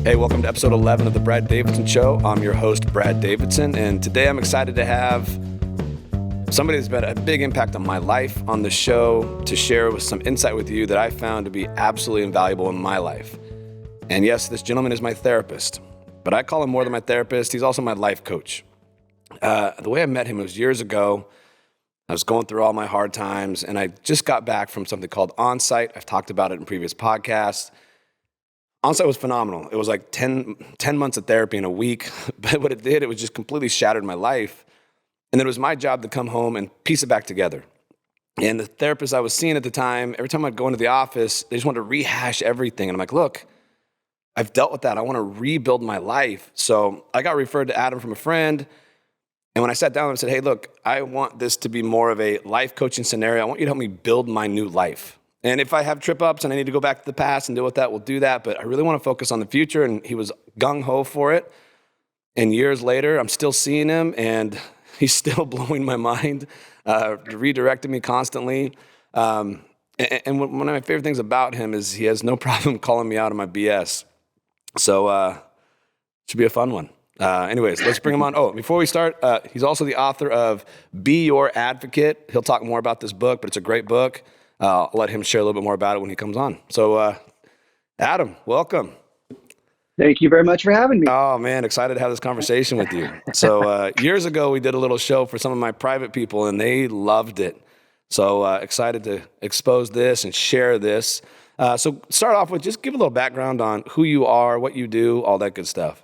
Hey, welcome to episode 11 of the Brad Davidson Show. I'm your host, Brad Davidson, and today I'm excited to have somebody that's had a big impact on my life on the show to share with some insight with you that I found to be absolutely invaluable in my life. And yes, this gentleman is my therapist, but I call him more than my therapist. He's also my life coach. The way I met him was years ago. I was going through all my hard times, and I just got back from something called Onsite. I've talked about it in previous podcasts. Onsite was phenomenal. It was like 10 months of therapy in a week, but what it did, it was just completely shattered my life. And then it was my job to come home and piece it back together. And the therapist I was seeing at the time, every time I'd go into the office, they just wanted to rehash everything. And I'm like, look, I've dealt with that. I want to rebuild my life. So I got referred to Adam from a friend. And when I sat down and said, hey, look, I want this to be more of a life coaching scenario. I want you to help me build my new life. And if I have trip ups and I need to go back to the past and deal with that, we'll do that. But I really want to focus on the future. And he was gung-ho for it. And years later, I'm still seeing him, and he's still blowing my mind, redirecting me constantly. And one of my favorite things about him is he has no problem calling me out on my BS. So it should be a fun one. Anyways, let's bring him on. Oh, before we start, he's also the author of Be Your Advocate. He'll talk more about this book, but it's a great book. I'll let him share a little bit more about it when he comes on. So, Adam, welcome. Thank you very much for having me. Oh, man, excited to have this conversation with you. So years ago, we did a little show for some of my private people, and they loved it. So excited to expose this and share this. So start off with just give a little background on who you are, what you do, all that good stuff.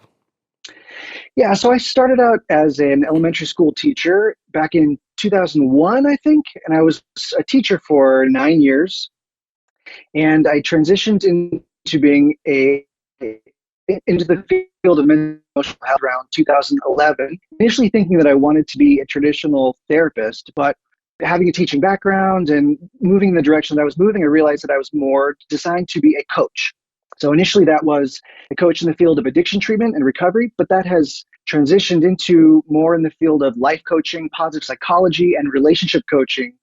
Yeah, so I started out as an elementary school teacher back in 2001, I think, and I was a teacher for 9 years. And I transitioned into being into the field of mental emotional health around 2011, initially thinking that I wanted to be a traditional therapist, but having a teaching background and moving in the direction that I was moving, I realized that I was more designed to be a coach. So initially that was a coach in the field of addiction treatment and recovery, but that has transitioned into more in the field of life coaching, positive psychology, and relationship coaching.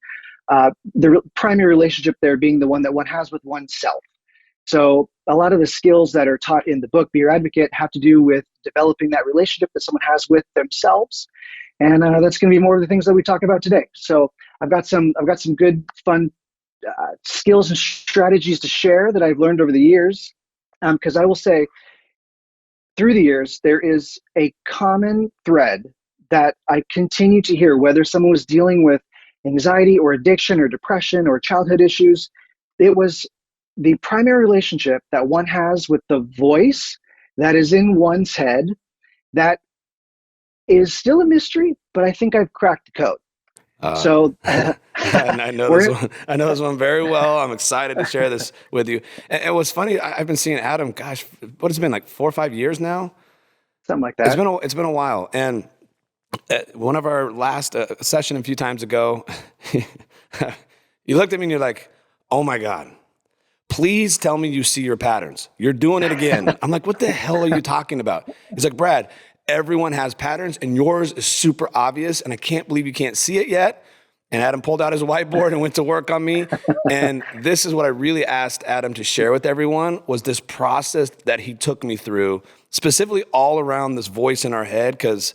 The primary relationship there being the one that one has with oneself. So a lot of the skills that are taught in the book, Be Your Advocate, have to do with developing that relationship that someone has with themselves. And that's going to be more of the things that we talk about today. So I've got some good, fun skills and strategies to share that I've learned over the years. Because I will say, through the years, there is a common thread that I continue to hear, whether someone was dealing with anxiety or addiction or depression or childhood issues. It was the primary relationship that one has with the voice that is in one's head that is still a mystery, but I think I've cracked the code. I know this one. I know this one very well. I'm excited to share this with you. And what's funny, I've been seeing Adam, gosh, what has it been, like 4 or 5 years now? Something like that. It's been a while. And at one of our last session a few times ago, you looked at me and you're like, oh my God, please tell me you see your patterns. You're doing it again. I'm like, what the hell are you talking about? He's like, Brad, everyone has patterns and yours is super obvious and I can't believe you can't see it yet. And Adam pulled out his whiteboard and went to work on me. And this is what I really asked Adam to share with everyone was this process that he took me through, specifically all around this voice in our head, because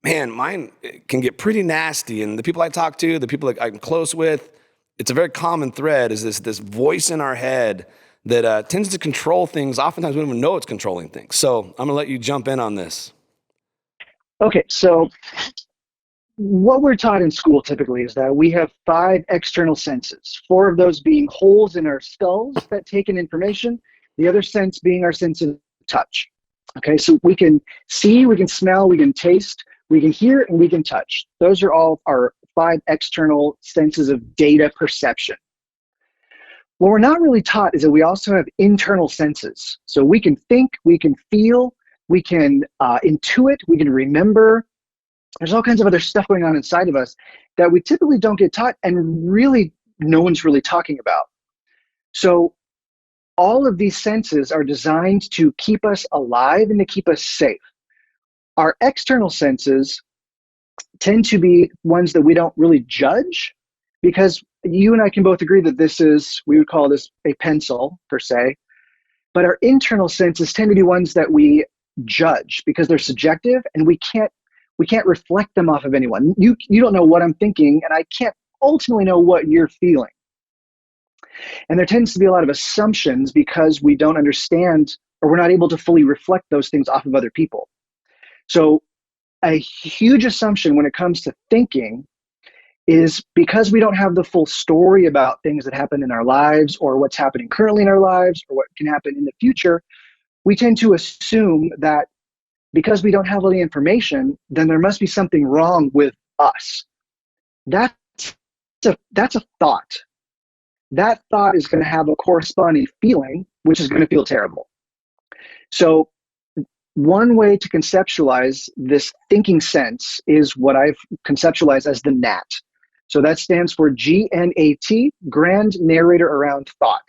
man, mine can get pretty nasty. And the people I talk to, the people that I'm close with, it's a very common thread is this voice in our head that tends to control things. Oftentimes we don't even know it's controlling things. So I'm going to let you jump in on this. Okay, so what we're taught in school typically is that we have 5 external senses, 4 of those being holes in our skulls that take in information, the other sense being our sense of touch. Okay, so we can see, we can smell, we can taste, we can hear, and we can touch. Those are all our 5 external senses of data perception. What we're not really taught is that we also have internal senses. So we can think, we can feel, we can intuit, we can remember. There's all kinds of other stuff going on inside of us that we typically don't get taught and really no one's really talking about. So all of these senses are designed to keep us alive and to keep us safe. Our external senses tend to be ones that we don't really judge because you and I can both agree that this is, we would call this a pencil per se. But our internal senses tend to be ones that we judge because they're subjective, and we can't reflect them off of anyone. You don't know what I'm thinking, and I can't ultimately know what you're feeling. And there tends to be a lot of assumptions because we don't understand, or we're not able to fully reflect those things off of other people. So a huge assumption when it comes to thinking is because we don't have the full story about things that happen in our lives, or what's happening currently in our lives, or what can happen in the future, we tend to assume that because we don't have all the information, then there must be something wrong with us. That's that's a thought. That thought is going to have a corresponding feeling, which is going to feel terrible. So one way to conceptualize this thinking sense is what I've conceptualized as the GNAT. So that stands for GNAT, Grand Narrator Around Thought.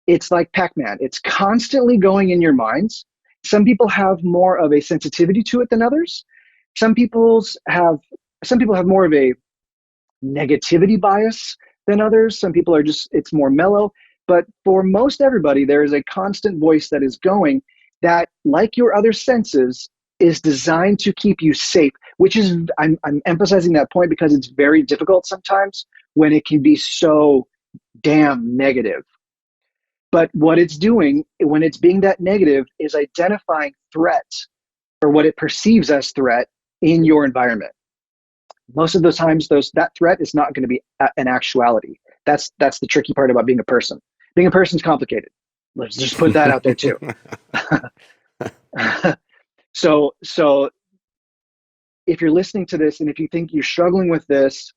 It's like Pac-Man. It's constantly going in your minds. Some people have more of a sensitivity to it than others. Some people have more of a negativity bias than others. Some people it's more mellow. But for most everybody, there is a constant voice that is going that, like your other senses, is designed to keep you safe, which is, I'm emphasizing that point because it's very difficult sometimes when it can be so damn negative. But what it's doing when it's being that negative is identifying threats, or what it perceives as threat, in your environment. Most of the times, that threat is not going to be an actuality. That's the tricky part about being a person. Being a person is complicated. Let's just put that out there too. So if you're listening to this, and if you think you're struggling with this,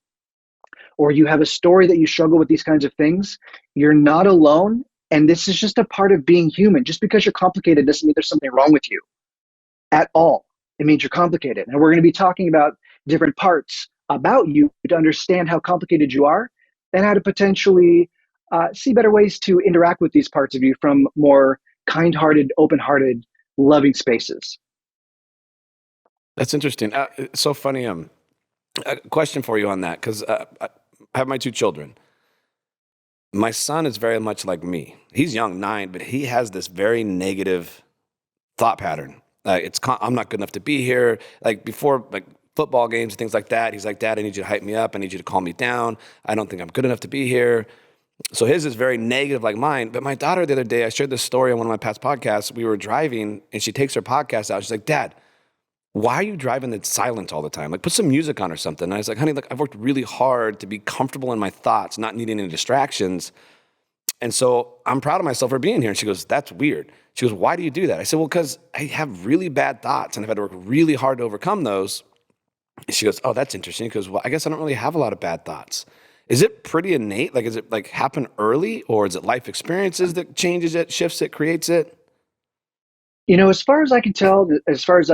or you have a story that you struggle with these kinds of things, you're not alone. And this is just a part of being human. Just because you're complicated doesn't mean there's something wrong with you at all. It means you're complicated. And we're going to be talking about different parts about you to understand how complicated you are, and how to potentially see better ways to interact with these parts of you from more kind-hearted, open-hearted, loving spaces. That's interesting. It's so funny. A question for you on that, because I have my two children. My son is very much like me. He's young, 9, but he has this very negative thought pattern. I'm not good enough to be here. Like before, like football games and things like that, he's like, Dad, I need you to hype me up. I need you to calm me down. I don't think I'm good enough to be here. So his is very negative like mine. But my daughter, the other day, I shared this story on one of my past podcasts. We were driving and she takes her podcast out. She's like, Dad, why are you driving it silent all the time? Like, put some music on or something. And I was like, honey, look, I've worked really hard to be comfortable in my thoughts, not needing any distractions. And so I'm proud of myself for being here. And she goes, that's weird. She goes, why do you do that? I said, well, because I have really bad thoughts and I've had to work really hard to overcome those. And she goes, oh, that's interesting. Because, well, I guess I don't really have a lot of bad thoughts. Is it pretty innate? Like, is it like happen early, or is it life experiences that changes it, shifts it, creates it? As far as I can tell, as far as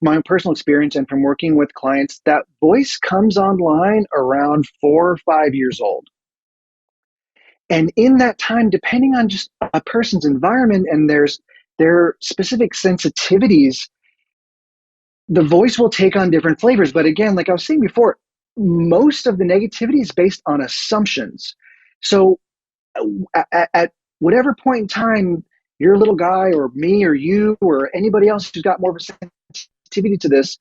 my own personal experience and from working with clients, that voice comes online around 4 or 5 years old. And in that time, depending on just a person's environment and their specific sensitivities, the voice will take on different flavors. But again, like I was saying before, most of the negativity is based on assumptions. So at whatever point in time, your little guy or me or you or anybody else who's got more of a sensitivity to this,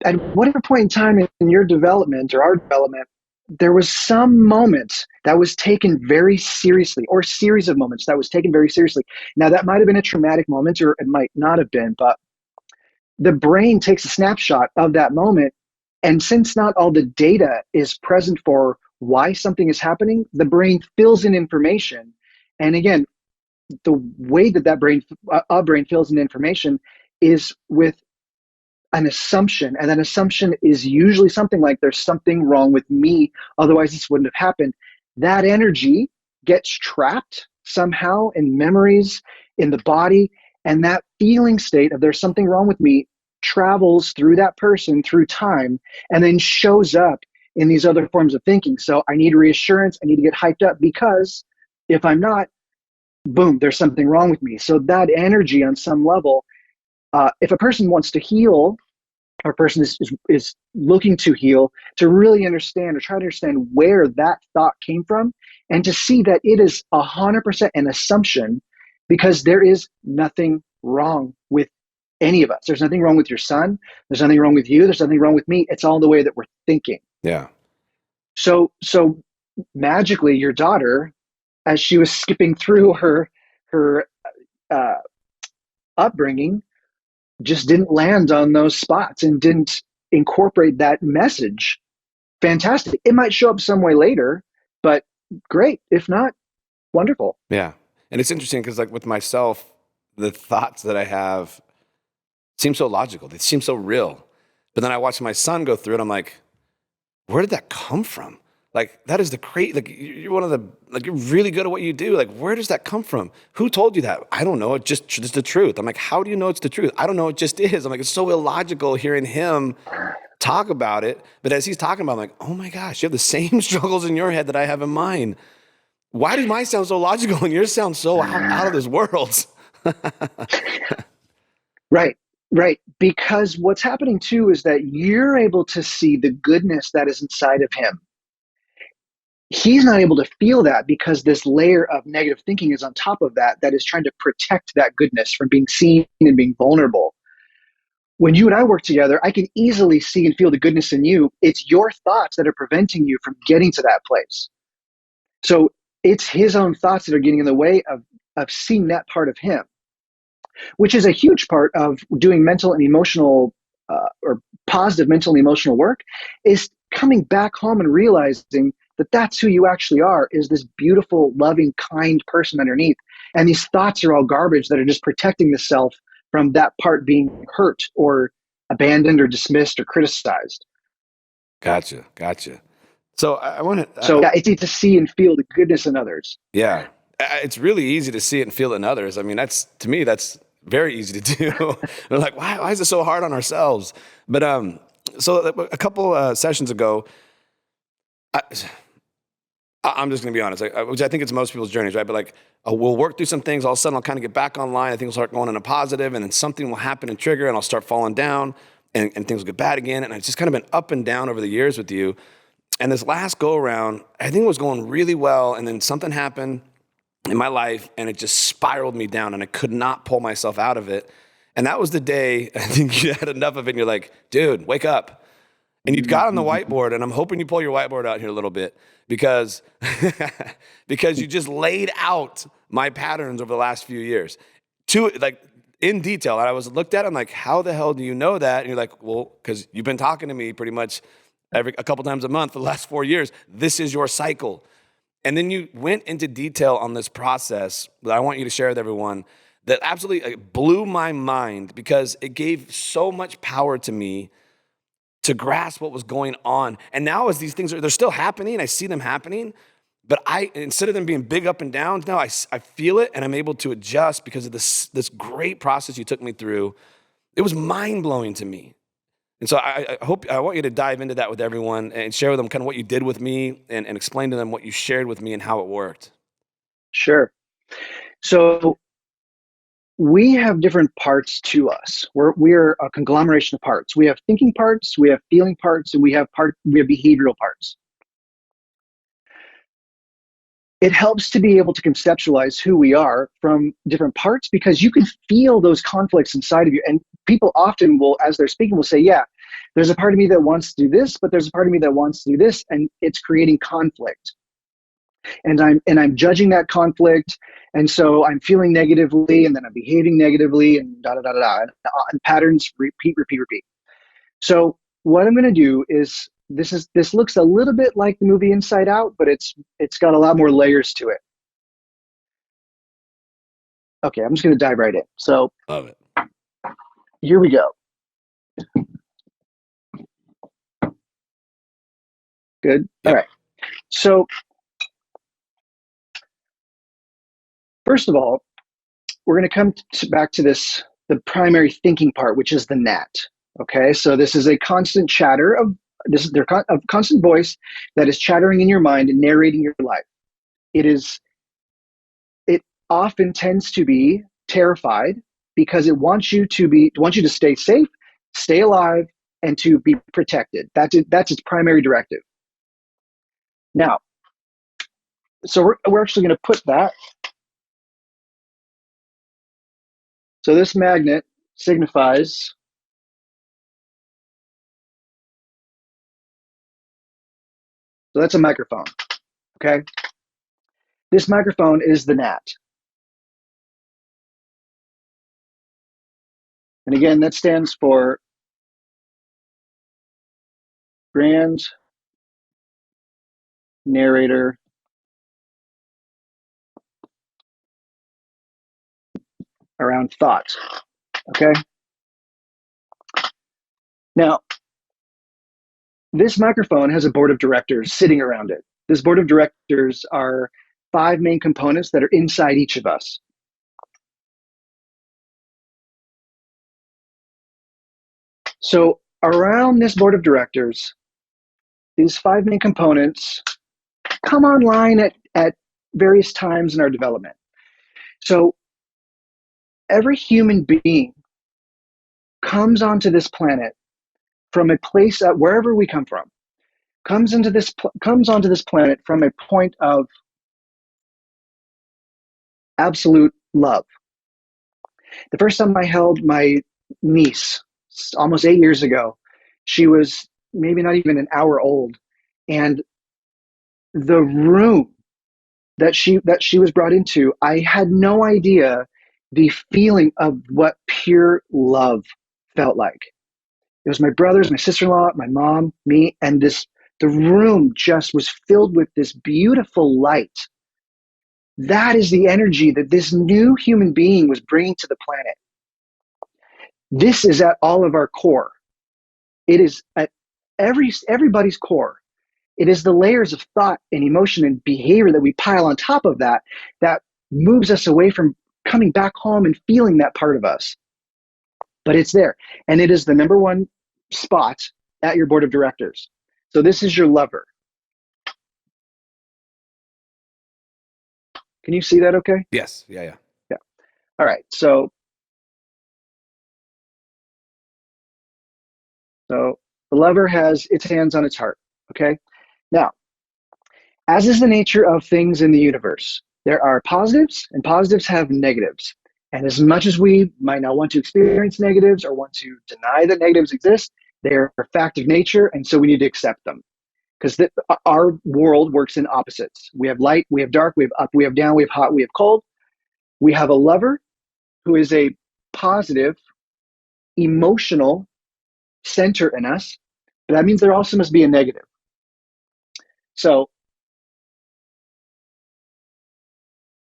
at whatever point in time in your development or our development, there was some moment that was taken very seriously, or series of moments that was taken very seriously. Now, that might have been a traumatic moment, or it might not have been, but the brain takes a snapshot of that moment. And since not all the data is present for why something is happening, the brain fills in information. And again, the way that brain fills in information is with an assumption. And that assumption is usually something like, there's something wrong with me, otherwise this wouldn't have happened. That energy gets trapped somehow in memories, in the body, and that feeling state of there's something wrong with me travels through that person through time, and then shows up in these other forms of thinking. So I need reassurance, I need to get hyped up, because if I'm not, boom, there's something wrong with me. So that energy on some level, if a person wants to heal, or a person is looking to heal, to really understand or try to understand where that thought came from, and to see that it is 100% an assumption, because there is nothing wrong with any of us. There's nothing wrong with your son. There's nothing wrong with you. There's nothing wrong with me. It's all the way that we're thinking. Yeah. So magically, your daughter, as she was skipping through her uh, upbringing, just didn't land on those spots and didn't incorporate that message. Fantastic. It might show up some way later, but great. If not, wonderful. Yeah. And it's interesting because, like, with myself, the thoughts that I have seem so logical. They seem so real. But then I watch my son go through it. I'm like, where did that come from? Like, that is the crazy, like, you're one of the, like, you're really good at what you do. Like, where does that come from? Who told you that? I don't know. It's the truth. I'm like, how do you know it's the truth? I don't know. It just is. I'm like, it's so illogical hearing him talk about it. But as he's talking about it, I'm like, oh my gosh, you have the same struggles in your head that I have in mine. Why does mine sound so logical and yours sound so out of this world? Right, right. Because what's happening too is that you're able to see the goodness that is inside of him. He's not able to feel that because this layer of negative thinking is on top of that, that is trying to protect that goodness from being seen and being vulnerable. When you and I work together, I can easily see and feel the goodness in you. It's your thoughts that are preventing you from getting to that place. So it's his own thoughts that are getting in the way of seeing that part of him, which is a huge part of doing mental and emotional or positive mental and emotional work, is coming back home and realizing that that's who you actually are, is this beautiful, loving, kind person underneath. And these thoughts are all garbage that are just protecting the self from that part being hurt or abandoned or dismissed or criticized. Gotcha. So I want to, So it's easy to see and feel the goodness in others. yeah, it's really easy to see it and feel it in others. I mean, to me, that's very easy to do. They're like, why is it so hard on ourselves? But so a couple sessions ago, I'm just going to be honest, which I think it's most people's journeys, right? But like, we'll work through some things. All of a sudden, I'll kind of get back online. I think I'll start going in a positive, and then something will happen and trigger, and I'll start falling down, and things will get bad again. And it's just kind of been up and down over the years with you. And this last go around, I think it was going really well, and then something happened in my life, and it just spiraled me down, and I could not pull myself out of it. And that was the day I think you had enough of it, and you're like, dude, wake up. And you got on the whiteboard, and I'm hoping you pull your whiteboard out here a little bit because you just laid out my patterns over the last few years like in detail. And I was looked at it, I'm like, how the hell do you know that? And you're like, well, because you've been talking to me pretty much a couple times a month for the last 4 years. This is your cycle. And then you went into detail on this process that I want you to share with everyone that absolutely blew my mind because it gave so much power to me to grasp what was going on. And now as these things they're still happening, I see them happening, but instead of them being big up and downs, now I feel it and I'm able to adjust because of this great process you took me through. It was mind-blowing to me. And so I want you to dive into that with everyone and share with them kind of what you did with me and explain to them what you shared with me and how it worked. Sure. So we have different parts to us. We're a conglomeration of parts. We have thinking parts, we have feeling parts, and we have behavioral parts. It helps to be able to conceptualize who we are from different parts because you can feel those conflicts inside of you. And people often will, as they're speaking, will say, yeah, there's a part of me that wants to do this, but there's a part of me that wants to do this, and it's creating conflict. And I'm judging that conflict, and so I'm feeling negatively, and then I'm behaving negatively, and da da da da da, and patterns repeat. So what I'm going to do is this looks a little bit like the movie Inside Out, but it's got a lot more layers to it. Okay, I'm just going to dive right in. So Love it. Here we go. Good. Yep. All right. So first of all, we're going to come back to the primary thinking part, which is the gnat. Okay, so this is a constant chatter of a constant voice that is chattering in your mind and narrating your life. It often tends to be terrified because it wants you to stay safe, stay alive, and to be protected. That's its primary directive. Now, so we're actually going to put that So this magnet signifies so that's a microphone, okay? This microphone is the gnat. And again, that stands for grand narrator around thought, okay? Now, this microphone has a board of directors sitting around it. This board of directors are 5 main components that are inside each of us. So around this board of directors, these 5 main components come online at various times in our development. So every human being comes onto this planet from a place wherever we come from, comes onto this planet from a point of absolute love. The first time I held my niece, almost 8 years ago, she was maybe not even an hour old, and the room that she was brought into, I had no idea the feeling of what pure love felt like. It was my brothers, my sister-in-law, my mom, me, and the room just was filled with this beautiful light. That is the energy that this new human being was bringing to the planet. This is at all of our core. It is at everybody's core. It is the layers of thought and emotion and behavior that we pile on top of that moves us away from coming back home and feeling that part of us. But it's there. And it is the number one spot at your board of directors. So this is your lover. Can you see that okay? Yes. Yeah. Yeah. All right. So the lover has its hands on its heart. Okay. Now, as is the nature of things in the universe, there are positives and positives have negatives. And as much as we might not want to experience negatives or want to deny that negatives exist, they are a fact of nature. And so we need to accept them because our world works in opposites. We have light, we have dark, we have up, we have down, we have hot, we have cold. We have a lover who is a positive, emotional center in us. But that means there also must be a negative. So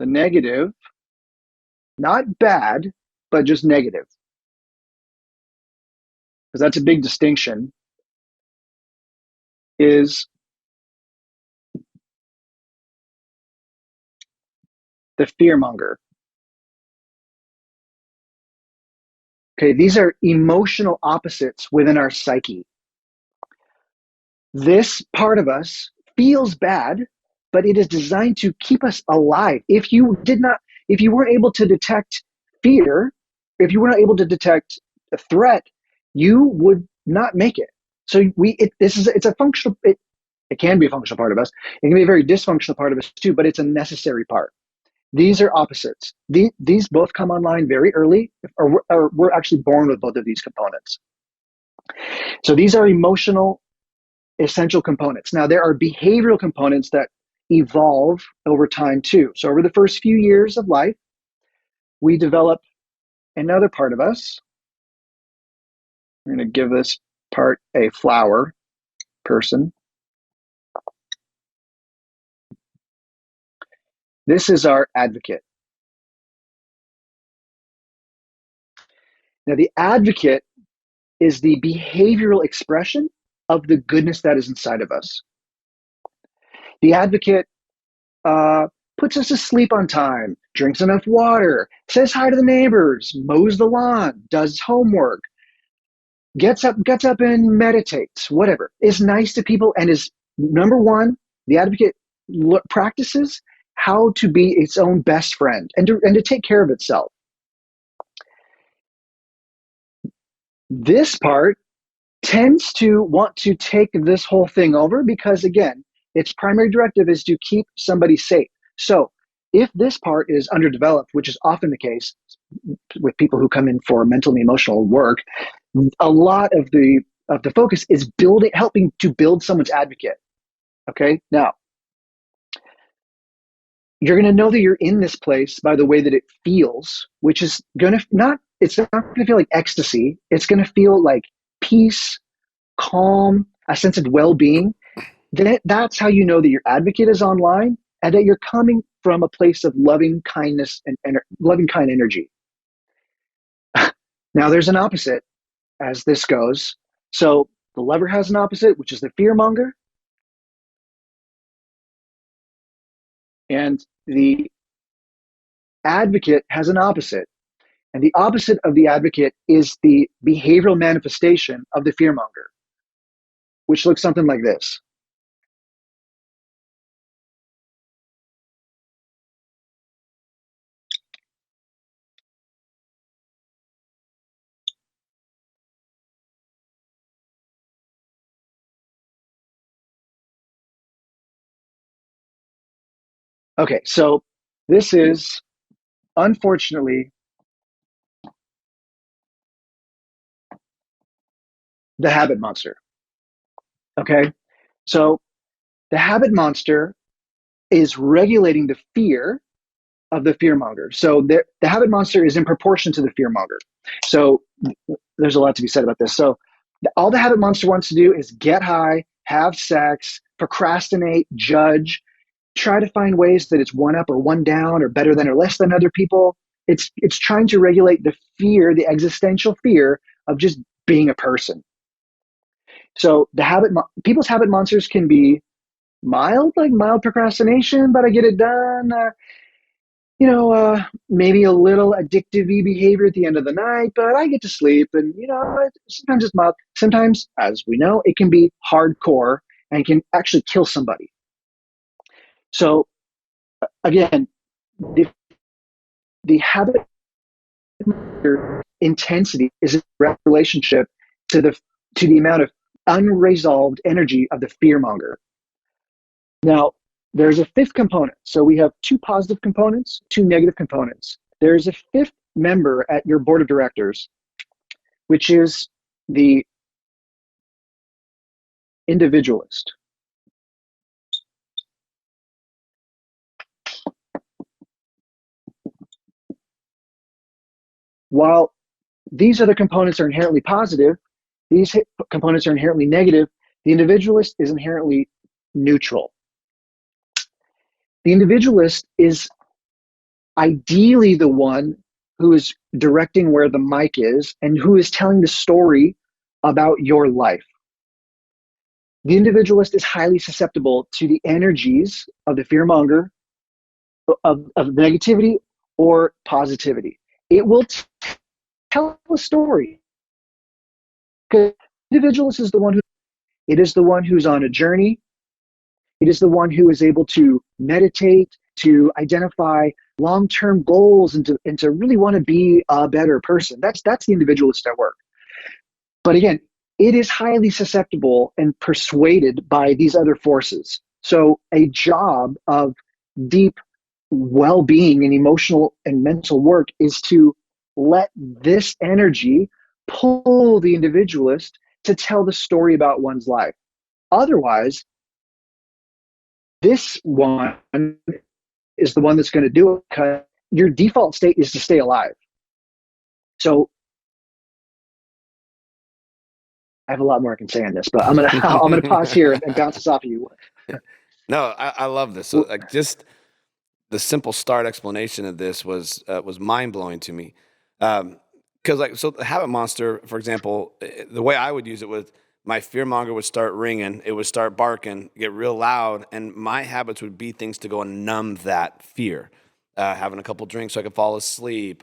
the negative, not bad, but just negative. Because that's a big distinction, is the fearmonger. Okay, these are emotional opposites within our psyche. This part of us feels bad, but it is designed to keep us alive. If you weren't able to detect fear, if you weren't able to detect a threat, you would not make it. So it's a functional, it can be a functional part of us. It can be a very dysfunctional part of us too, but it's a necessary part. These are opposites. These both come online very early, or we're actually born with both of these components. So these are emotional essential components. Now, there are behavioral components that evolve over time too. So over the first few years of life, we develop another part of us. We're going to give this part a flower person. This is our advocate. Now, the advocate is the behavioral expression of the goodness that is inside of us. The advocate puts us to sleep on time, drinks enough water, says hi to the neighbors, mows the lawn, does homework, gets up and meditates, whatever, is nice to people, and is number one, the advocate practices how to be its own best friend and to take care of itself. This part tends to want to take this whole thing over because, again, its primary directive is to keep somebody safe. So if this part is underdeveloped, which is often the case, with people who come in for mental and emotional work, a lot of the focus is helping to build someone's advocate. Okay, now you're going to know that you're in this place by the way that it feels, which is going to not, it's not going to feel like ecstasy. It's going to feel like peace, calm, a sense of well-being. That's how you know that your advocate is online and that you're coming from a place of loving kindness and loving kind energy. Now there's an opposite as this goes. So the lover has an opposite, which is the fear monger, and the advocate has an opposite. And the opposite of the advocate is the behavioral manifestation of the fearmonger, which looks something like this. Okay, so this is unfortunately the habit monster. Okay, so the habit monster is regulating the fear of the fearmonger. So the habit monster is in proportion to the fearmonger. So there's a lot to be said about this. So all the habit monster wants to do is get high, have sex, procrastinate, judge, try to find ways that it's one up or one down or better than or less than other people. It's trying to regulate the fear, the existential fear of just being a person. So people's habit monsters can be mild, like mild procrastination, but I get it done. Maybe a little addictive behavior at the end of the night, but I get to sleep. And, sometimes it's mild. Sometimes, as we know, it can be hardcore and can actually kill somebody. So, again, the, the habit intensity is a direct relationship to the amount of unresolved energy of the fear monger. Now, there's a fifth component. So we have two positive components, two negative components. There's a fifth member at your board of directors, which is the individualist. While these other components are inherently positive, these components are inherently negative. The individualist is inherently neutral. The individualist is ideally the one who is directing where the mic is and who is telling the story about your life. The individualist is highly susceptible to the energies of the fearmonger, of negativity or positivity. It will tell a story. Because the individualist is the one who's on a journey. It is the one who is able to meditate, to identify long-term goals, and to really want to be a better person. That's the individualist at work. But again, it is highly susceptible and persuaded by these other forces. So a job of deep well-being and emotional and mental work is to let this energy pull the individualist to tell the story about one's life. Otherwise, this one is the one that's going to do it because your default state is to stay alive. So I have a lot more I can say on this, but I'm gonna pause here and bounce this off of you. No, I love this. So, like, just the simple start explanation of this was mind blowing to me. Because so the habit monster, for example, the way I would use it was my fear monger would start ringing, it would start barking, get real loud, and my habits would be things to go and numb that fear. Having a couple drinks so I could fall asleep.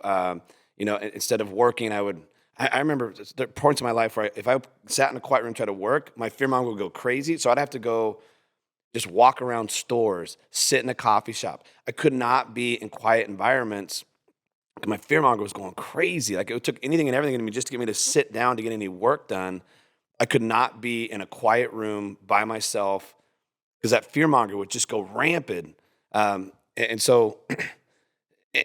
Instead of working, I remember there are points in my life where if I sat in a quiet room and tried to work, my fear monger would go crazy. So I'd have to go just walk around stores, sit in a coffee shop. I could not be in quiet environments because my fearmonger was going crazy. Like it took anything and everything in me just to get me to sit down to get any work done. I could not be in a quiet room by myself because that fearmonger would just go rampant. And so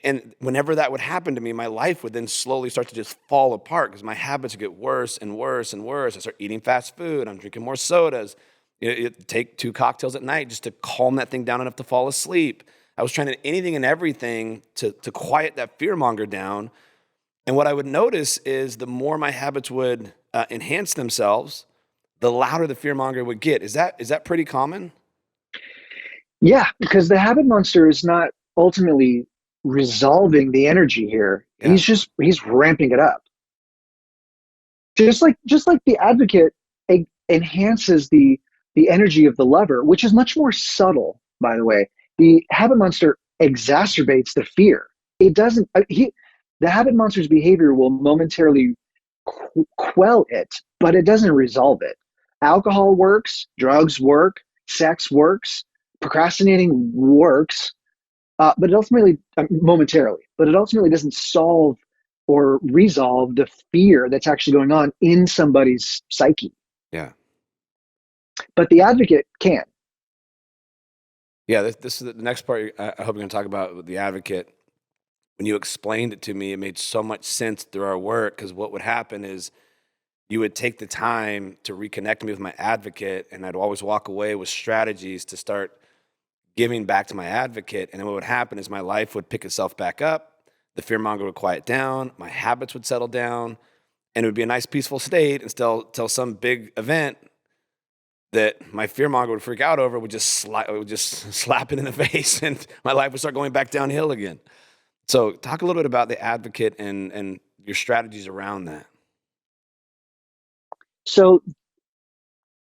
And whenever that would happen to me, my life would then slowly start to just fall apart because my habits would get worse and worse and worse. I start eating fast food. I'm drinking more sodas. Take 2 cocktails at night just to calm that thing down enough to fall asleep. I was trying to anything and everything to quiet that fear monger down. And what I would notice is the more my habits would enhance themselves, the louder the fear monger would get. Is that pretty common? Yeah, because the habit monster is not ultimately resolving the energy here. Yeah, He's ramping it up. Just like the advocate enhances the energy of the lover, which is much more subtle, by the way. The habit monster exacerbates the fear. It doesn't. The habit monster's behavior will momentarily quell it, but it doesn't resolve it. Alcohol works, drugs work, sex works, procrastinating works, but it ultimately, momentarily, but it ultimately doesn't solve or resolve the fear that's actually going on in somebody's psyche. yeah. But the advocate can. Yeah, this is the next part I hope you're going to talk about with the advocate. When you explained it to me, it made so much sense through our work because what would happen is you would take the time to reconnect me with my advocate, and I'd always walk away with strategies to start giving back to my advocate. And then what would happen is my life would pick itself back up, the fear monger would quiet down, my habits would settle down, and it would be a nice, peaceful state until some big event that my fear monger would freak out over would just slap it in the face, and my life would start going back downhill again. So, talk a little bit about the advocate and your strategies around that. So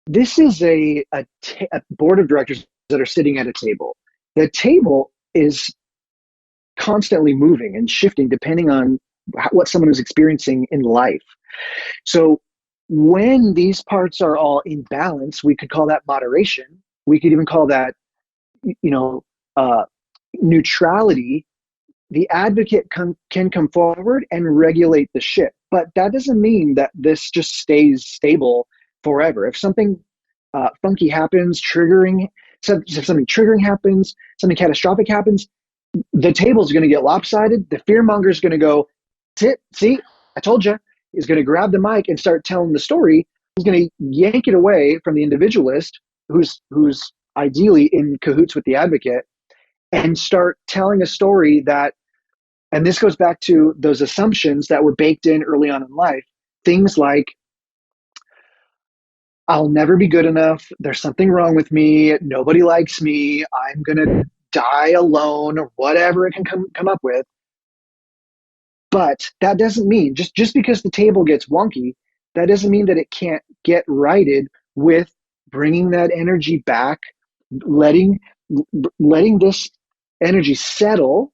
this is a board of directors that are sitting at a table. The table is constantly moving and shifting depending on what someone is experiencing in life. So when these parts are all in balance, we could call that moderation. We could even call that, you know, uh, neutrality. The advocate can come forward and regulate the ship, but that doesn't mean that this just stays stable forever. If something funky happens, if something triggering happens, something catastrophic happens, the table's going to get lopsided. The fear monger is going to go, see, I told you. He's going to grab the mic and start telling the story. He's going to yank it away from the individualist, who's ideally in cahoots with the advocate, and start telling a story that. And this goes back to those assumptions that were baked in early on in life. Things like, I'll never be good enough. There's something wrong with me. Nobody likes me. I'm going to die alone, or whatever it can come up with. But that doesn't mean, just because the table gets wonky, that doesn't mean that it can't get righted with bringing that energy back, letting letting this energy settle,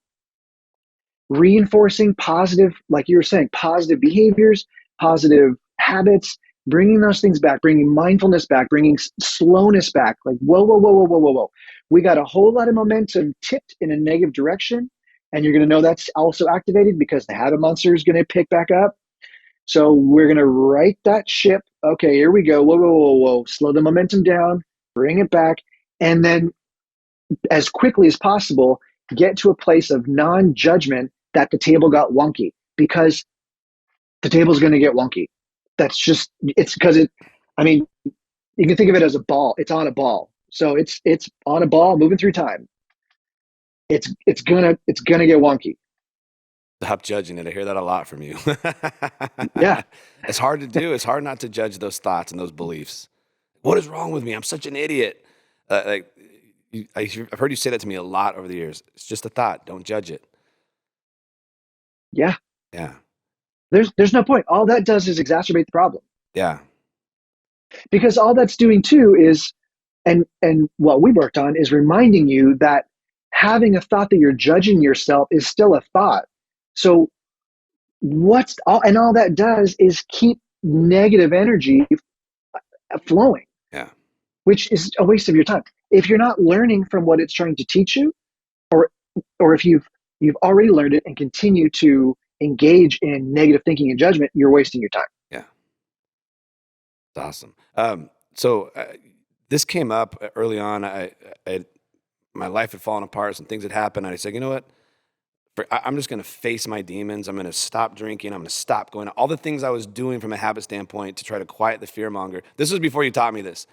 reinforcing positive, like you were saying, positive behaviors, positive habits, bringing those things back, bringing mindfulness back, bringing slowness back. Like, whoa, whoa, whoa, whoa, whoa, whoa, whoa. We got a whole lot of momentum tipped in a negative direction. And you're going to know that's also activated because the habit monster is going to pick back up. So we're going to right that ship. Okay, here we go. Whoa, whoa, whoa, whoa. Slow the momentum down, bring it back. And then as quickly as possible, get to a place of non-judgment that the table got wonky, because the table's going to get wonky. It's because I mean, you can think of it as a ball. It's on a ball. So it's on a ball moving through time. It's gonna get wonky. Stop judging it. I hear that a lot from you. Yeah. It's hard to do. It's hard not to judge those thoughts and those beliefs. What is wrong with me? I'm such an idiot. Like I've heard you say that to me a lot over the years. It's just a thought. Don't judge it. Yeah. Yeah. There's no point. All that does is exacerbate the problem. Yeah. Because all that's doing too is, and what we worked on is reminding you that having a thought that you're judging yourself is still a thought. So all that does is keep negative energy flowing, Yeah. which is a waste of your time. If you're not learning from what it's trying to teach you, or if you've already learned it and continue to engage in negative thinking and judgment, you're wasting your time. Yeah. It's awesome. So this came up early on. My life had fallen apart. Some things had happened. I said, you know what? I'm just going to face my demons. I'm going to stop drinking. I'm going to stop going out. All the things I was doing from a habit standpoint to try to quiet the fear monger. This was before you taught me this.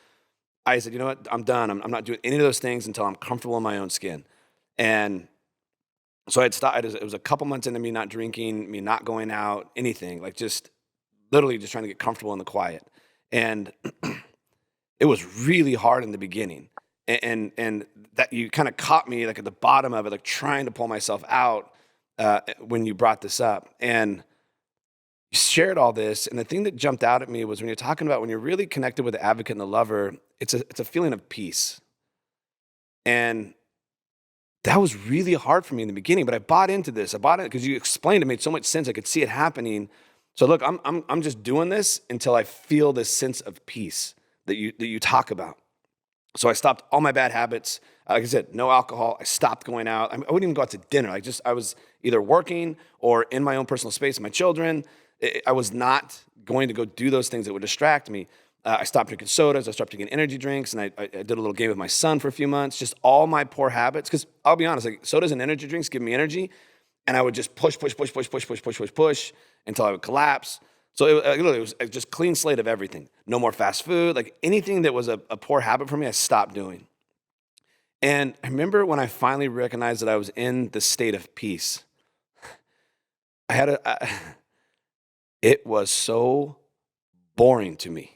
I said, you know what? I'm done. I'm not doing any of those things until I'm comfortable in my own skin. And so I'd stopped. It was a couple months into me not drinking, me not going out, anything, like just literally just trying to get comfortable in the quiet. And it was really hard in the beginning. And that you kind of caught me like at the bottom of it, like trying to pull myself out when you brought this up. And you shared all this. And the thing that jumped out at me was when you're talking about when you're really connected with the advocate and the lover, it's a feeling of peace. And that was really hard for me in the beginning, but I bought into this. I bought it because you explained it, made so much sense. I could see it happening. So look, I'm just doing this until I feel this sense of peace that you talk about. So I stopped all my bad habits. Like I said, no alcohol. I stopped going out. I wouldn't even go out to dinner. I was either working or in my own personal space with my children. I was not going to go do those things that would distract me. I stopped drinking sodas. I stopped drinking energy drinks, and I did a little game with my son for a few months. Just all my poor habits. Because I'll be honest, like sodas and energy drinks give me energy, and I would just push until I would collapse. So it was just clean slate of everything. No more fast food. Like anything that was a poor habit for me, I stopped doing. And I remember when I finally recognized that I was in the state of peace. It was so boring to me.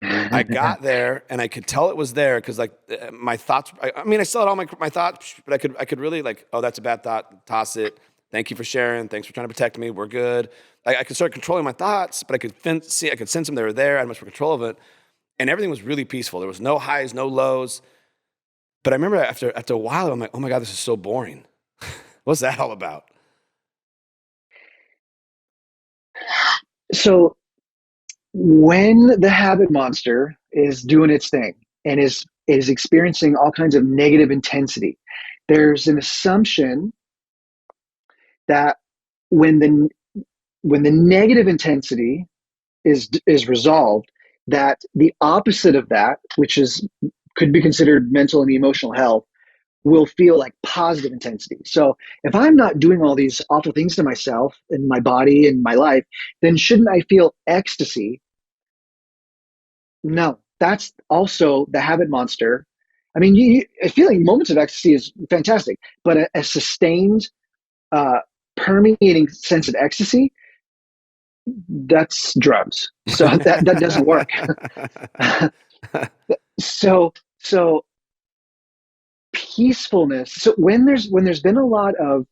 I got there and I could tell it was there because like my thoughts. I still had all my thoughts, but I could really like, oh, that's a bad thought. Toss it. Thank you for sharing. Thanks for trying to protect me. We're good. I could start controlling my thoughts, but I could sense them. They were there. I had much more control of it, and everything was really peaceful. There was no highs, no lows. But I remember after a while, I'm like, oh my God, this is so boring. What's that all about? So when the habit monster is doing its thing and is experiencing all kinds of negative intensity, there's an assumption that when the negative intensity is resolved, that the opposite of that, which could be considered mental and emotional health, will feel like positive intensity. So if I'm not doing all these awful things to myself and my body and my life, then shouldn't I feel ecstasy? No, that's also the habit monster. I mean, feeling moments of ecstasy is fantastic, but a sustained, permeating sense of ecstasy, that's drugs. So that doesn't work. so peacefulness. So when there's been a lot of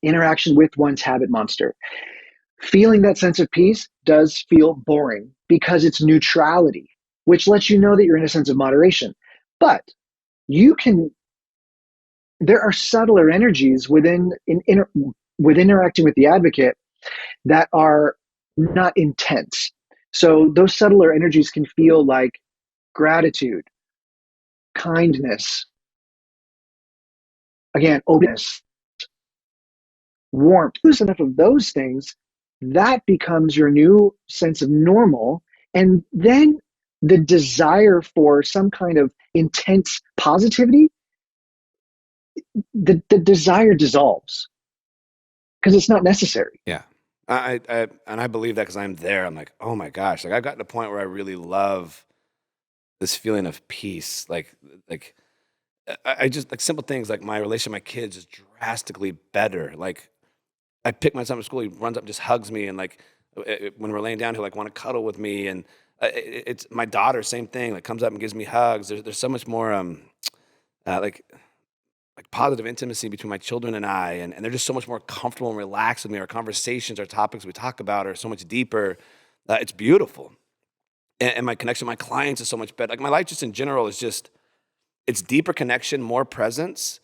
interaction with one's habit monster, feeling that sense of peace does feel boring because it's neutrality, which lets you know that you're in a sense of moderation. But there are subtler energies within interacting with the advocate that are not intense. So those subtler energies can feel like gratitude, kindness, again, openness, warmth. Lose enough of those things, that becomes your new sense of normal. And then the desire for some kind of intense positivity, the desire dissolves because it's not necessary. Yeah. I believe that because I'm there. I'm like, oh my gosh. Like I've gotten to a point where I really love this feeling of peace. I just like simple things like my relationship with my kids is drastically better. Like I pick my son from school, he runs up and just hugs me. And like when we're laying down, he'll like want to cuddle with me. And it's my daughter, same thing, like comes up and gives me hugs. There's so much more like positive intimacy between my children and I, and they're just so much more comfortable and relaxed with me. Our conversations, our topics we talk about are so much deeper. It's beautiful. And my connection with my clients is so much better. Like my life just in general is just, it's deeper connection, more presence,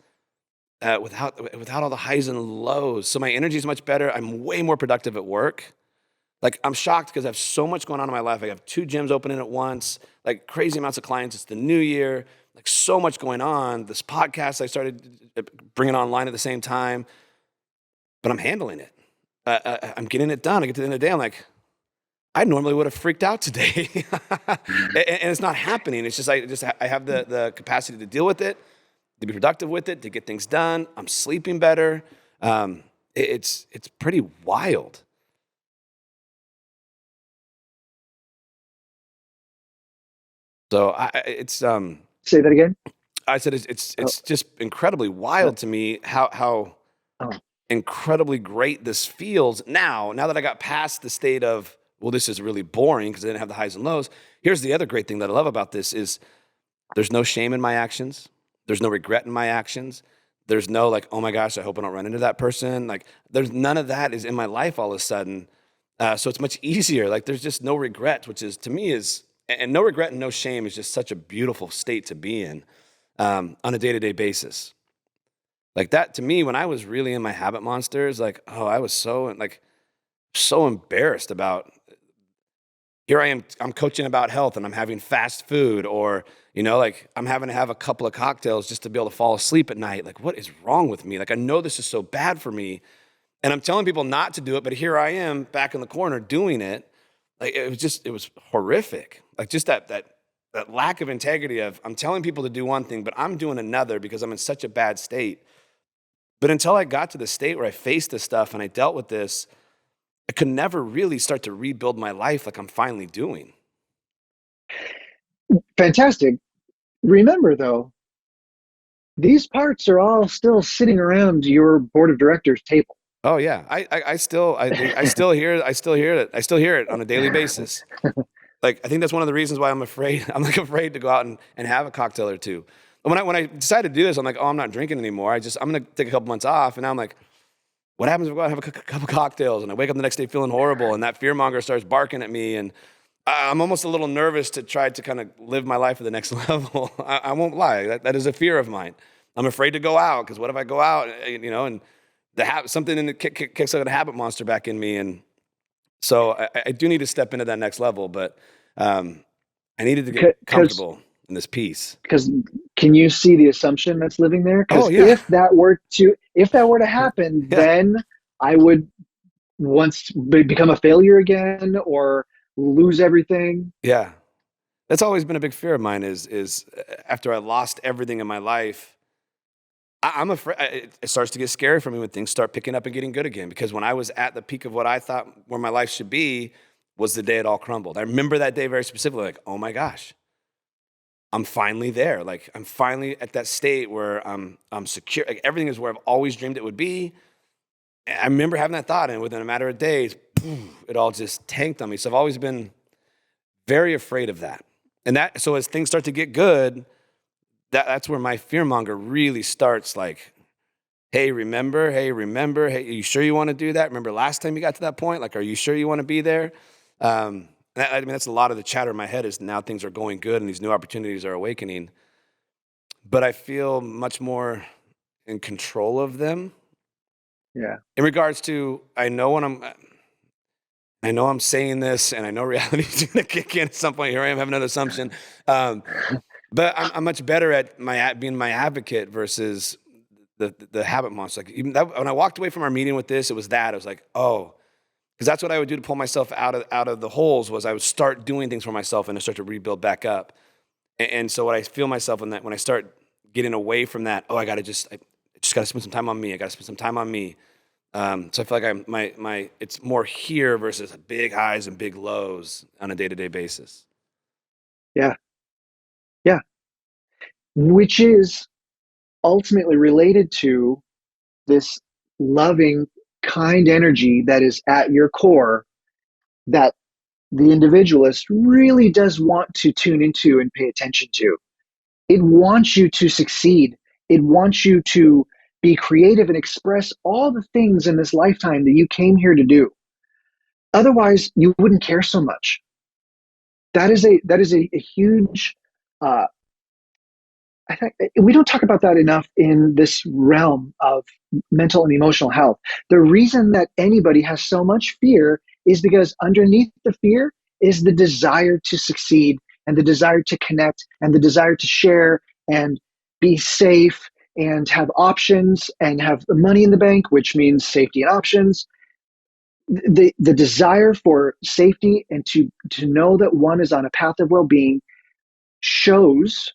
without all the highs and lows. So my energy is much better. I'm way more productive at work. Like I'm shocked because I have so much going on in my life. I have 2 gyms opening at once, like crazy amounts of clients. It's the new year, like so much going on. This podcast I started bringing online at the same time, but I'm handling it. I'm getting it done. I get to the end of the day, I'm like, I normally would have freaked out today. And it's not happening. It's just I have the capacity to deal with it, to be productive with it, to get things done. I'm sleeping better. It's pretty wild. So Say that again. I said it's Oh, it's just incredibly uh, wild to me how oh, incredibly great this feels now that I got past the state of, well, this is really boring because I didn't have the highs and lows. Here's the other great thing that I love about this is there's no shame in my actions. There's no regret in my actions. There's no like, oh my gosh, I hope I don't run into that person. Like, there's none of that is in my life all of a sudden. So it's much easier. Like, there's just no regret, which is to me is, and no regret and no shame is just such a beautiful state to be in on a day to day basis. Like that to me, when I was really in my habit monsters, like, oh, I was so embarrassed about, here I am, I'm coaching about health and I'm having fast food, or, like I'm having to have a couple of cocktails just to be able to fall asleep at night. Like, what is wrong with me? Like, I know this is so bad for me. And I'm telling people not to do it, but here I am back in the corner doing it. Like, it was horrific. Like, just that lack of integrity of, I'm telling people to do one thing, but I'm doing another because I'm in such a bad state. But until I got to the state where I faced this stuff and I dealt with this, I could never really start to rebuild my life like I'm finally doing. fantastic. Remember, though, these parts are all still sitting around your board of directors table. Oh yeah, I still hear it. I still hear it on a daily basis. Like, I think that's one of the reasons why I'm afraid. I'm like afraid to go out and have a cocktail or two. When I decided to do this, I'm like, oh, I'm not drinking anymore. I'm gonna take a couple months off, and now I'm like, what happens if I go out and have a couple cocktails and I wake up the next day feeling horrible and that fear monger starts barking at me, and I'm almost a little nervous to try to kind of live my life at the next level. I won't lie, that is a fear of mine. I'm afraid to go out because what if I go out, and something in the kicks like a habit monster back in me, and so I do need to step into that next level, but I needed to get Because comfortable in this peace. because can you see the assumption that's living there? Oh Because yeah, if that were to happen, yeah, then I would become a failure again or lose everything. yeah. That's always been a big fear of mine. Is after I lost everything in my life, I'm afraid it starts to get scary for me when things start picking up and getting good again. Because when I was at the peak of what I thought where my life should be, was the day it all crumbled. I remember that day very specifically. Like, oh my gosh, I'm finally there. Like, I'm finally at that state where I'm secure. Like, everything is where I've always dreamed it would be. And I remember having that thought, and within a matter of days, it all just tanked on me. So I've always been very afraid of that. And so as things start to get good, that's where my fear monger really starts, like, hey, remember, hey, are you sure you want to do that? Remember last time you got to that point? Like, are you sure you want to be there? I mean, that's a lot of the chatter in my head is now things are going good and these new opportunities are awakening. But I feel much more in control of them Yeah. in regards to, I know I'm saying this and I know reality is going to kick in at some point. Here I am having another assumption. Um, but I'm much better at being my advocate versus the habit monster. Like, even that, when I walked away from our meeting with this, it was that. I was like, oh, because that's what I would do to pull myself out of the holes, was I would start doing things for myself and I start to rebuild back up. And so what I feel myself in that, when I start getting away from that, oh, I just got to spend some time on me. I got to spend some time on me. So I feel like it's more here versus big highs and big lows on a day-to-day basis. Yeah. Yeah. Which is ultimately related to this loving, kind energy that is at your core that the individualist really does want to tune into and pay attention to. It wants you to succeed. It wants you to be creative and express all the things in this lifetime that you came here to do. Otherwise, you wouldn't care so much. That is a huge. Uh, I think we don't talk about that enough in this realm of mental and emotional health. The reason that anybody has so much fear is because underneath the fear is the desire to succeed and the desire to connect and the desire to share and be safe and have options and have money in the bank, which means safety and options. The desire for safety and to know that one is on a path of well-being shows,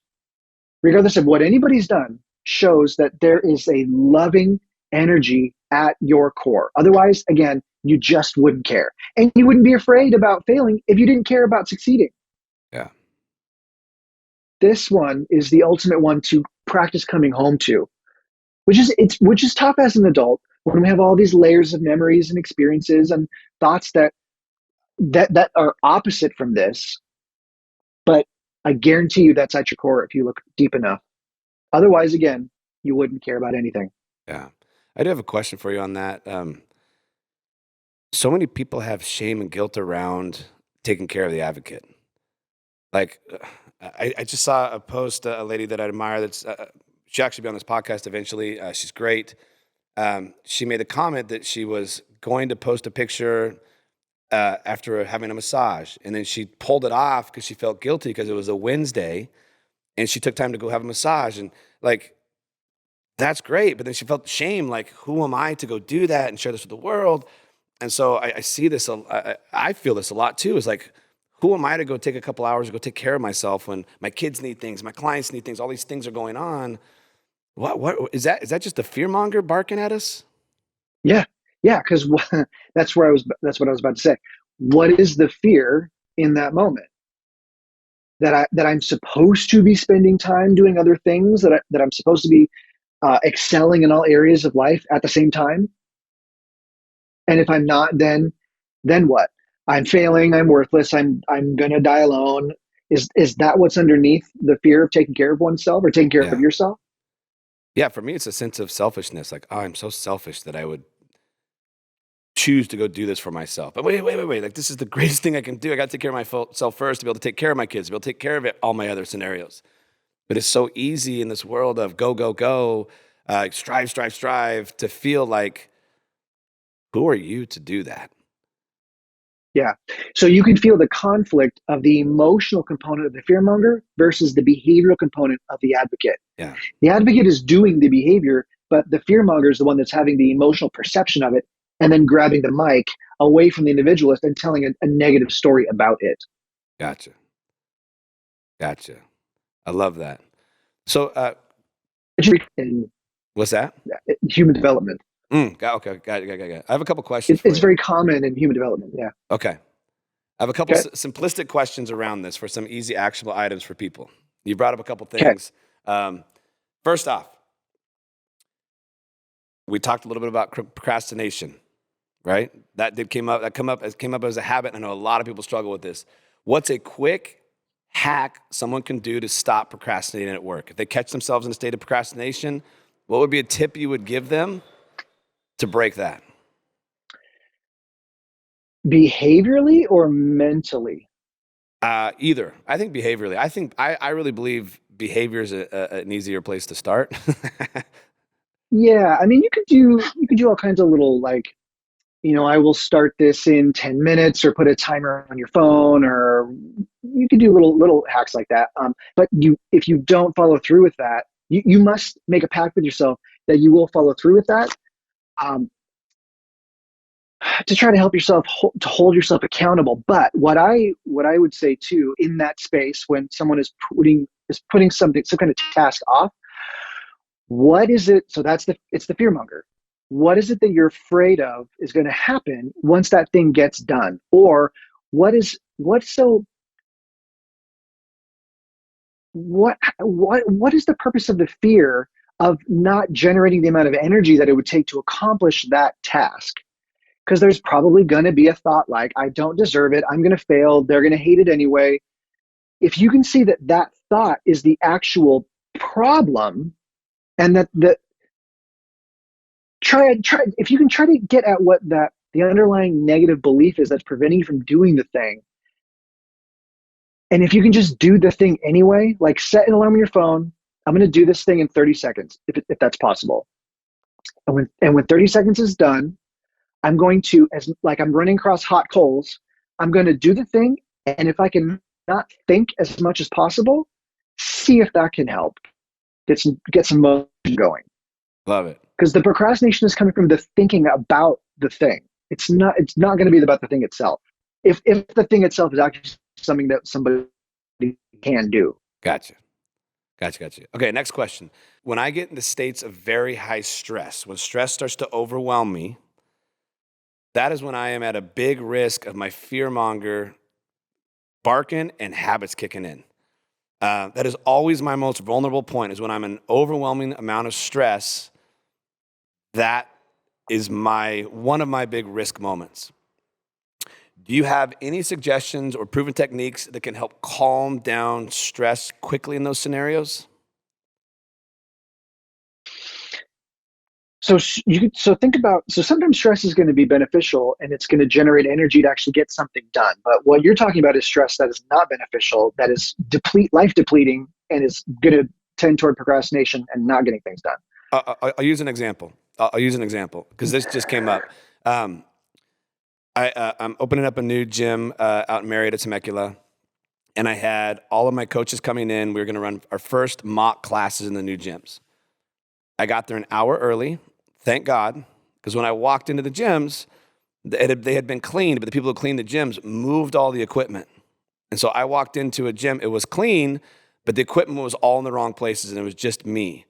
regardless of what anybody's done, shows that there is a loving energy at your core. Otherwise, again, you just wouldn't care. And you wouldn't be afraid about failing if you didn't care about succeeding. Yeah. This one is the ultimate one to practice coming home to, which is tough as an adult when we have all these layers of memories and experiences and thoughts that are opposite from this. But I guarantee you that's at your core if you look deep enough. Otherwise, again, you wouldn't care about anything. Yeah. I do have a question for you on that. So many people have shame and guilt around taking care of the advocate. Like, I just saw a post, a lady that I admire that's, she'll actually be on this podcast eventually. She's great. She made a comment that she was going to post a picture after having a massage. And then she pulled it off because she felt guilty because it was a Wednesday and she took time to go have a massage. And like, that's great. But then she felt shame, like, who am I to go do that and share this with the world? And so I see this, I feel this a lot too. Is like, who am I to go take a couple hours to go take care of myself when my kids need things, my clients need things, all these things are going on? What is that? Is that just a fear monger barking at us? Yeah, yeah, because that's where I was. That's what I was about to say. What is the fear in that moment? That I'm supposed to be spending time doing other things, that I'm supposed to be excelling in all areas of life at the same time. And if I'm not, then what? I'm failing. I'm worthless. I'm gonna die alone. Is that what's underneath the fear of taking care of oneself or taking care of Yeah. yourself? Yeah, for me, it's a sense of selfishness. Like, oh, I'm so selfish that I would choose to go do this for myself. But wait. Like, this is the greatest thing I can do. I got to take care of myself first to be able to take care of my kids, to be able to take care of all my other scenarios. But it's so easy in this world of go, strive, to feel like, who are you to do that? Yeah. So you can feel the conflict of the emotional component of the fearmonger versus the behavioral component of the advocate. Yeah, The advocate is doing the behavior, but the fearmonger is the one that's having the emotional perception of it and then grabbing the mic away from the individualist and telling a negative story about it. gotcha. Gotcha. I love that. So, In what's that? human development, Okay, got it. I have a couple questions for it's you. very common in human development. Yeah. Okay. I have a couple Okay. simplistic questions around this for some easy actionable items for people. You brought up a couple Okay. things. First off, we talked a little bit about procrastination, right? That came up as a habit. I know a lot of people struggle with this. What's a quick hack someone can do to stop procrastinating at work? If they catch themselves in a state of procrastination, what would be a tip you would give them to break that? Behaviorally or mentally? Either. I think behaviorally. I really believe behavior is an easier place to start. Yeah. I mean, you could do all kinds of little, like, I will start this in 10 minutes, or put a timer on your phone, or you can do little hacks like that. But if you don't follow through with that, you must make a pact with yourself that you will follow through with that, um, to try to help yourself to hold yourself accountable. But what I would say too, in that space, when someone is putting some kind of task off, what is it? So it's the fear monger. What is it that you're afraid of is going to happen once that thing gets done? Or what's so what is the purpose of the fear of not generating the amount of energy that it would take to accomplish that task? Because there's probably going to be a thought like, I don't deserve it, I'm going to fail, they're going to hate it anyway. If you can see that that thought is the actual problem, and that try if you can try to get at what that the underlying negative belief is that's preventing you from doing the thing, and if you can just do the thing anyway, like set an alarm on your phone, I'm going to do this thing in 30 seconds, if that's possible. And when 30 seconds is done, I'm going to, as like I'm running across hot coals, I'm going to do the thing, and if I can not think as much as possible, see if that can help get some motion going. Love it. Because the procrastination is coming from the thinking about the thing. It's not going to be about the thing itself. If the thing itself is actually something that somebody can do. Gotcha. Gotcha. Okay, next question. When I get into states of very high stress, when stress starts to overwhelm me, that is when I am at a big risk of my fear monger barking and habits kicking in. That is always my most vulnerable point, is when I'm in an overwhelming amount of stress. That is one of my big risk moments. Do you have any suggestions or proven techniques that can help calm down stress quickly in those scenarios? So think about, so sometimes stress is going to be beneficial and it's going to generate energy to actually get something done. But what you're talking about is stress that is not beneficial, that is life depleting, and is going to tend toward procrastination and not getting things done. I'll use an example. I'll use an example because this just came up. Um, I'm opening up a new gym out in Marietta, Temecula, and I had all of my coaches coming in. We were going to run our first mock classes in the new gyms. I got there an hour early, thank God, because when I walked into the gyms, they had been cleaned, but the people who cleaned the gyms moved all the equipment. And so I walked into a gym, it was clean, but the equipment was all in the wrong places, and it was just me.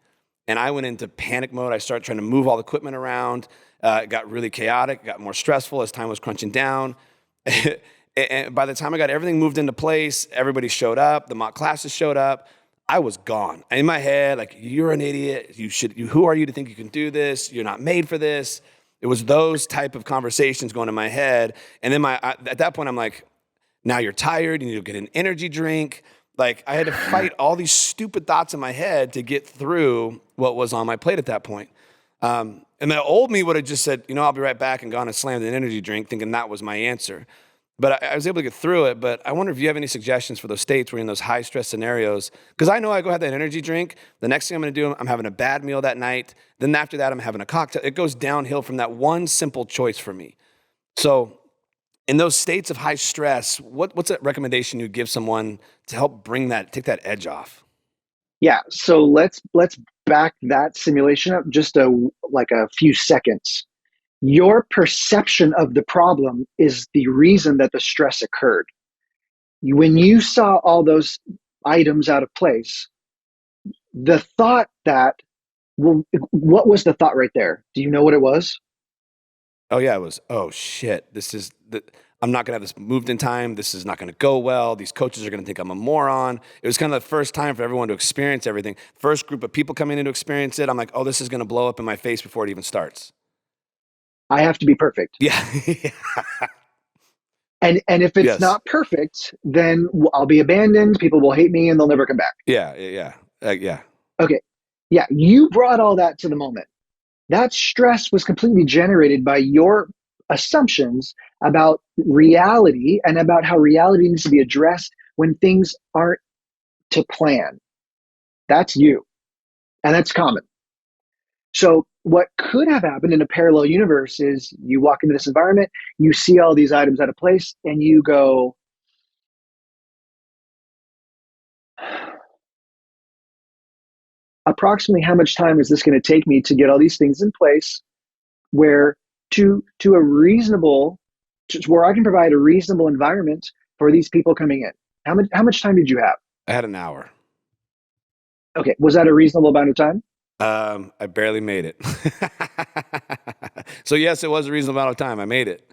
And I went into panic mode. I started trying to move all the equipment around. It got really chaotic, got more stressful as time was crunching down. And by the time I got everything moved into place, everybody showed up, the mock classes showed up. I was gone. In my head, like, you're an idiot. Who are you to think you can do this? You're not made for this. It was those type of conversations going in my head. And then at that point, I'm like, now you're tired. You need to get an energy drink. Like, I had to fight all these stupid thoughts in my head to get through what was on my plate at that point. And the old me would have just said, I'll be right back, and gone and slammed an energy drink thinking that was my answer. But I was able to get through it. But I wonder if you have any suggestions for those states where you're in those high stress scenarios. Because I know I go have that energy drink. The next thing I'm going to do, I'm having a bad meal that night. Then after that, I'm having a cocktail. It goes downhill from that one simple choice for me. So in those states of high stress, what's a recommendation you give someone to help take that edge off? Yeah. So let's back that simulation up just a few seconds. Your perception of the problem is the reason that the stress occurred. When you saw all those items out of place, the thought what was the thought right there? Do you know what it was? Oh yeah, it was, oh shit, I'm not gonna have this moved in time. This is not gonna go well. These coaches are gonna think I'm a moron. It was kind of the first time for everyone to experience everything. First group of people coming in to experience it. I'm like, oh, this is gonna blow up in my face before it even starts. I have to be perfect. Yeah. And if it's Yes. not perfect, then I'll be abandoned. People will hate me and they'll never come back. Yeah. Yeah. Okay. Yeah. You brought all that to the moment. That stress was completely generated by your assumptions about reality and about how reality needs to be addressed when things aren't to plan. That's you. And that's common. So, what could have happened in a parallel universe is you walk into this environment, you see all these items out of place, and you go, approximately how much time is this going to take me to get all these things in place where to a reasonable where I can provide a reasonable environment for these people coming in. How much time did you have? I had an hour. Okay, was that a reasonable amount of time? I barely made it. So yes, it was a reasonable amount of time. I made it.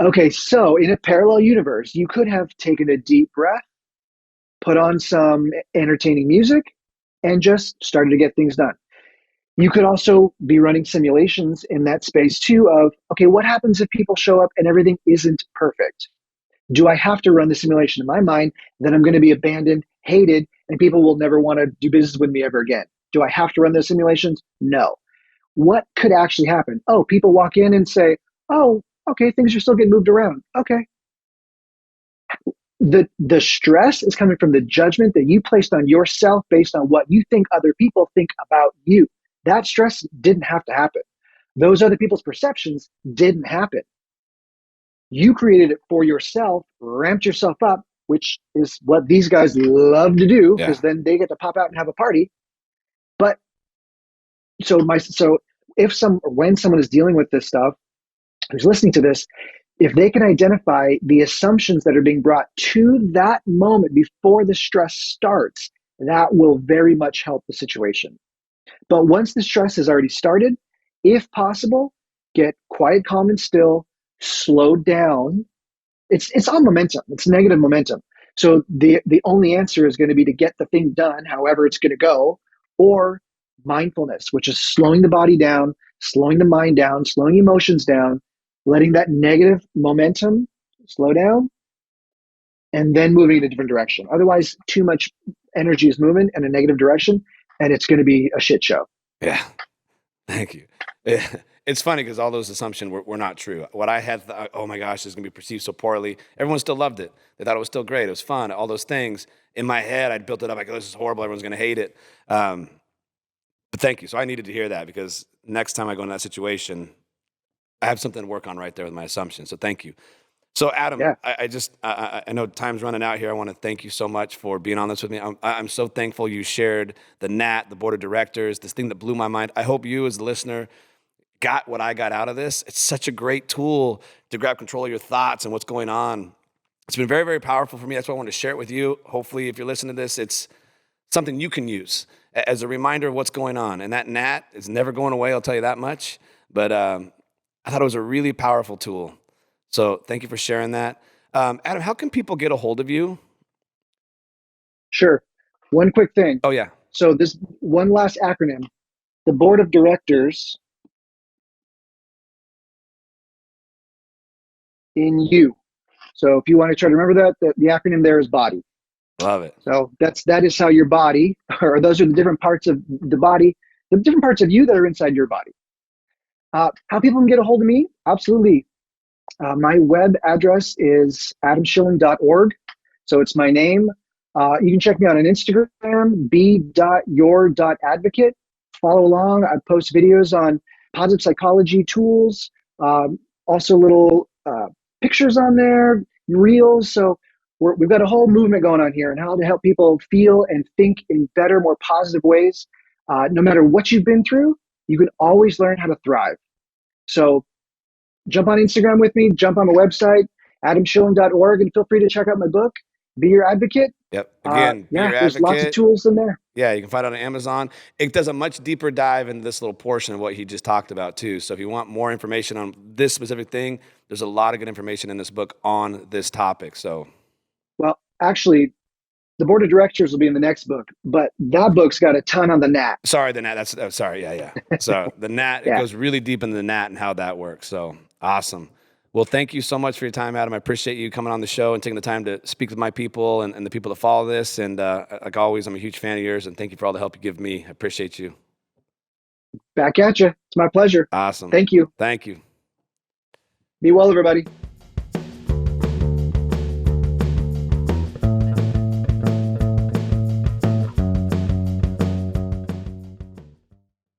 Okay, so in a parallel universe, you could have taken a deep breath, put on some entertaining music, and just started to get things done. You could also be running simulations in that space too of, okay, what happens if people show up and everything isn't perfect? Do I have to run the simulation in my mind that I'm going to be abandoned, hated, and people will never want to do business with me ever again? Do I have to run those simulations? No. What could actually happen? Oh, people walk in and say, oh, okay, things are still getting moved around. Okay. The stress is coming from the judgment that you placed on yourself based on what you think other people think about you. That stress didn't have to happen. Those other people's perceptions didn't happen. You created it for yourself, ramped yourself up, which is what these guys love to do because then they get to pop out and have a party. But when someone is dealing with this stuff, who's listening to this, if they can identify the assumptions that are being brought to that moment before the stress starts, that will very much help the situation. But once the stress has already started, if possible, get quiet, calm, and still, slow down. It's on momentum. It's negative momentum. So the only answer is going to be to get the thing done, however it's going to go, or mindfulness, which is slowing the body down, slowing the mind down, slowing emotions down, letting that negative momentum slow down, and then moving in a different direction. Otherwise, too much energy is moving in a negative direction, and it's going to be a shit show. Yeah. Thank you. Yeah. It's funny because all those assumptions were not true. What I had, oh my gosh, this is going to be perceived so poorly. Everyone still loved it. They thought it was still great. It was fun. All those things. In my head, I'd built it up. I go, this is horrible. Everyone's going to hate it. But thank you. So I needed to hear that because next time I go in that situation, I have something to work on right there with my assumptions. So thank you. So Adam, Yeah. I know time's running out here. I want to thank you so much for being on this with me. I'm so thankful you shared the NAT, the board of directors, this thing that blew my mind. I hope you as the listener got what I got out of this. It's such a great tool to grab control of your thoughts and what's going on. It's been very, very powerful for me. That's why I wanted to share it with you. Hopefully, if you're listening to this, it's something you can use as a reminder of what's going on. And that NAT is never going away, I'll tell you that much. But I thought it was a really powerful tool. So thank you for sharing that. Adam, how can people get a hold of you? Sure. One quick thing. Oh, yeah. So this one last acronym, the board of directors in you. So if you want to try to remember that, the acronym there is BODY. Love it. So that is how your body, or those are the different parts of the body, the different parts of you that are inside your body. How people can get a hold of me? Absolutely. My web address is adamschilling.org. So it's my name. You can check me out on Instagram, b.your.advocate. Follow along. I post videos on positive psychology tools, also little pictures on there, reels. So we've got a whole movement going on here and how to help people feel and think in better, more positive ways. No matter what you've been through, you can always learn how to thrive. So jump on Instagram with me, jump on my website, adamschilling.org, and feel free to check out my book, Be Your Advocate. Yep. Again, Be Yeah, Your there's lots of Advocate. tools in there. Yeah, you can find it on Amazon. It does a much deeper dive into this little portion of what he just talked about, too. So if you want more information on this specific thing, there's a lot of good information in this book on this topic. So, well, actually, the board of directors will be in the next book, but that book's got a ton on the NAT. sorry, the NAT. Sorry. Yeah. So the NAT, it Yeah. goes really deep into the NAT and how that works. So awesome. Well, thank you so much for your time, Adam. I appreciate you coming on the show and taking the time to speak with my people and the people that follow this. And like always, I'm a huge fan of yours, and thank you for all the help you give me. I appreciate you. Back at you. It's my pleasure. Awesome. Thank you. Thank you. Be well, everybody.